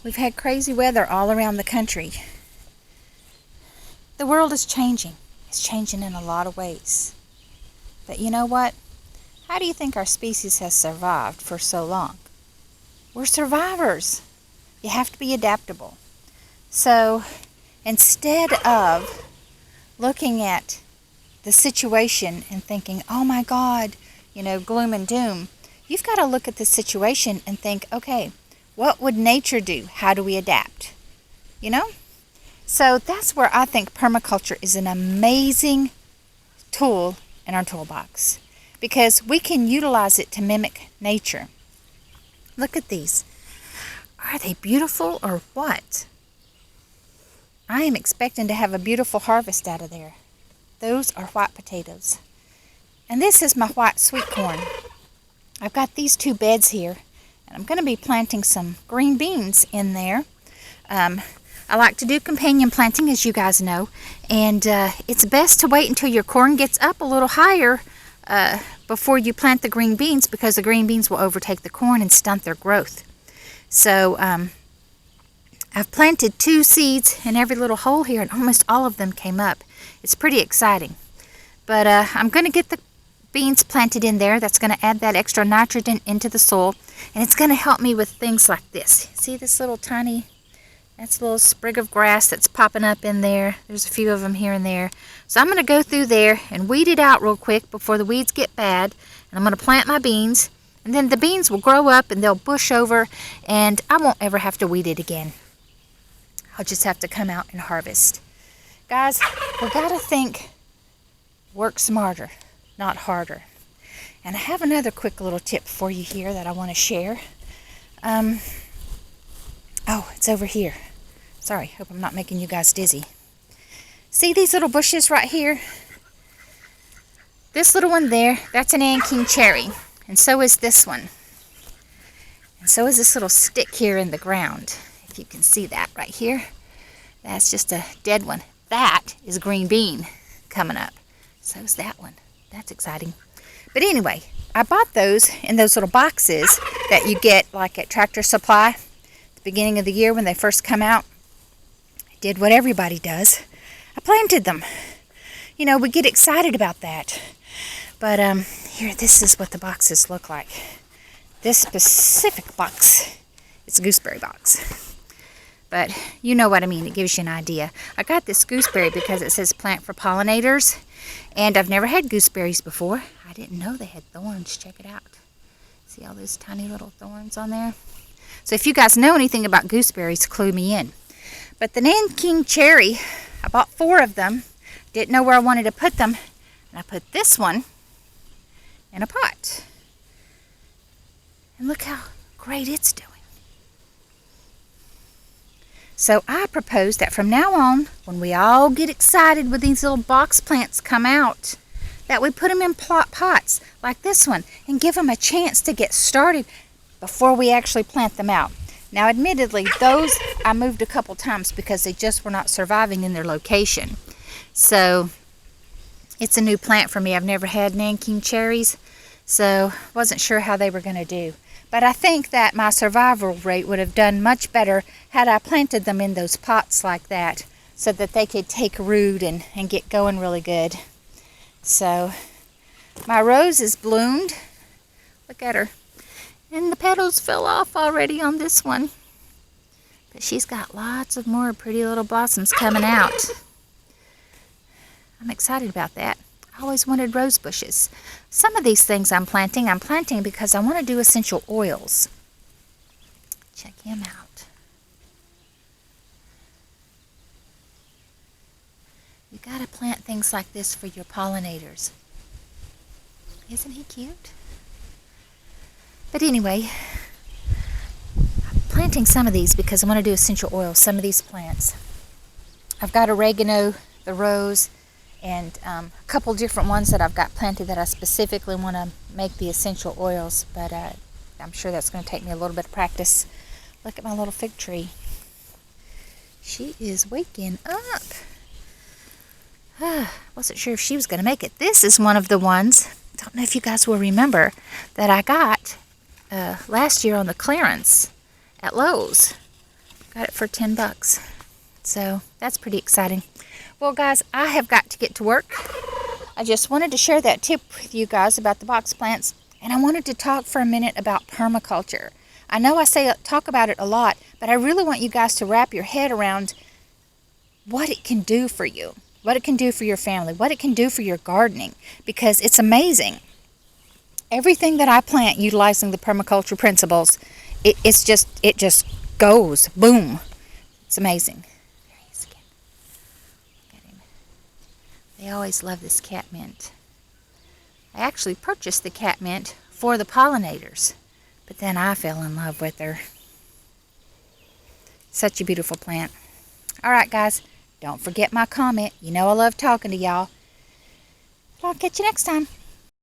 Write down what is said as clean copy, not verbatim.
We've had crazy weather all around the country. The world is changing. It's changing in a lot of ways. But you know what? How do you think our species has survived for so long? We're survivors. You have to be adaptable. So instead of looking at the situation and thinking, oh my God, gloom and doom, you've got to look at the situation and think, okay, what would nature do? How do we adapt? So that's where I think permaculture is an amazing tool in our toolbox, because we can utilize it to mimic nature. Look at these. Are they beautiful or what? I am expecting to have a beautiful harvest out of there. Those are white potatoes. And this is my white sweet corn. I've got these two beds here, and I'm going to be planting some green beans in there. I like to do companion planting, as you guys know, and it's best to wait until your corn gets up a little higher before you plant the green beans, because the green beans will overtake the corn and stunt their growth. So I've planted 2 seeds in every little hole here, and almost all of them came up. It's pretty exciting. But I'm going to get the beans planted in there. That's going to add that extra nitrogen into the soil, and it's going to help me with things like this. See this little tiny, that's a little sprig of grass that's popping up in there. There's a few of them here and there. So I'm going to go through there and weed it out real quick before the weeds get bad, and I'm going to plant my beans, and then the beans will grow up and they'll bush over, and I won't ever have to weed it again. I'll just have to come out and harvest. Guys, we got to think, work smarter, not harder. And I have another quick little tip for you here that I want to share. Oh, it's over here. Sorry, hope I'm not making you guys dizzy. See these little bushes right here? This little one there, that's an Nanking cherry. And so is this one. And so is this little stick here in the ground. If you can see that right here. That's just a dead one. That is green bean coming up. So is that one. That's exciting. But anyway, I bought those in those little boxes that you get like at Tractor Supply at the beginning of the year when they first come out. I did what everybody does. I planted them. We get excited about that. But here, this is what the boxes look like. This specific box, it's a gooseberry box. But you know what I mean. It gives you an idea. I got this gooseberry because it says plant for pollinators. And I've never had gooseberries before. I didn't know they had thorns. Check it out. See all those tiny little thorns on there? So if you guys know anything about gooseberries, clue me in. But the Nanking cherry, I bought 4 of them. Didn't know where I wanted to put them. And I put this one in a pot. And look how great it's doing. So I propose that from now on, when we all get excited when these little box plants come out, that we put them in pots like this one and give them a chance to get started before we actually plant them out. Now, admittedly, those I moved a couple times because they just were not surviving in their location. So it's a new plant for me. I've never had Nanking cherries, so wasn't sure how they were going to do. But I think that my survival rate would have done much better had I planted them in those pots like that, so that they could take root and get going really good. So my rose is bloomed. Look at her. And the petals fell off already on this one. But she's got lots of more pretty little blossoms coming out. I'm excited about that. I always wanted rose bushes. Some of these things I'm planting because I want to do essential oils. Check him out. You got to plant things like this for your pollinators. Isn't he cute? But anyway, I'm planting some of these because I want to do essential oils, some of these plants. I've got oregano, the rose, and a couple different ones that I've got planted that I specifically want to make the essential oils, but I'm sure that's going to take me a little bit of practice. Look at my little fig tree. She is waking up. Wasn't sure if she was going to make it. This is one of the ones, don't know if you guys will remember, that I got last year on the clearance at Lowe's. Got it for 10 bucks. So that's pretty exciting. Well, guys, I have got to get to work. I just wanted to share that tip with you guys about the box plants. And I wanted to talk for a minute about permaculture. I know I talk about it a lot, but I really want you guys to wrap your head around what it can do for you, what it can do for your family, what it can do for your gardening, because it's amazing. Everything that I plant utilizing the permaculture principles, it just goes boom. It's amazing. There he is again. Look at him. They always love this catmint. I actually purchased the catmint for the pollinators, but then I fell in love with her. Such a beautiful plant. All right, guys, don't forget my comment. You know I love talking to y'all. I'll catch you next time.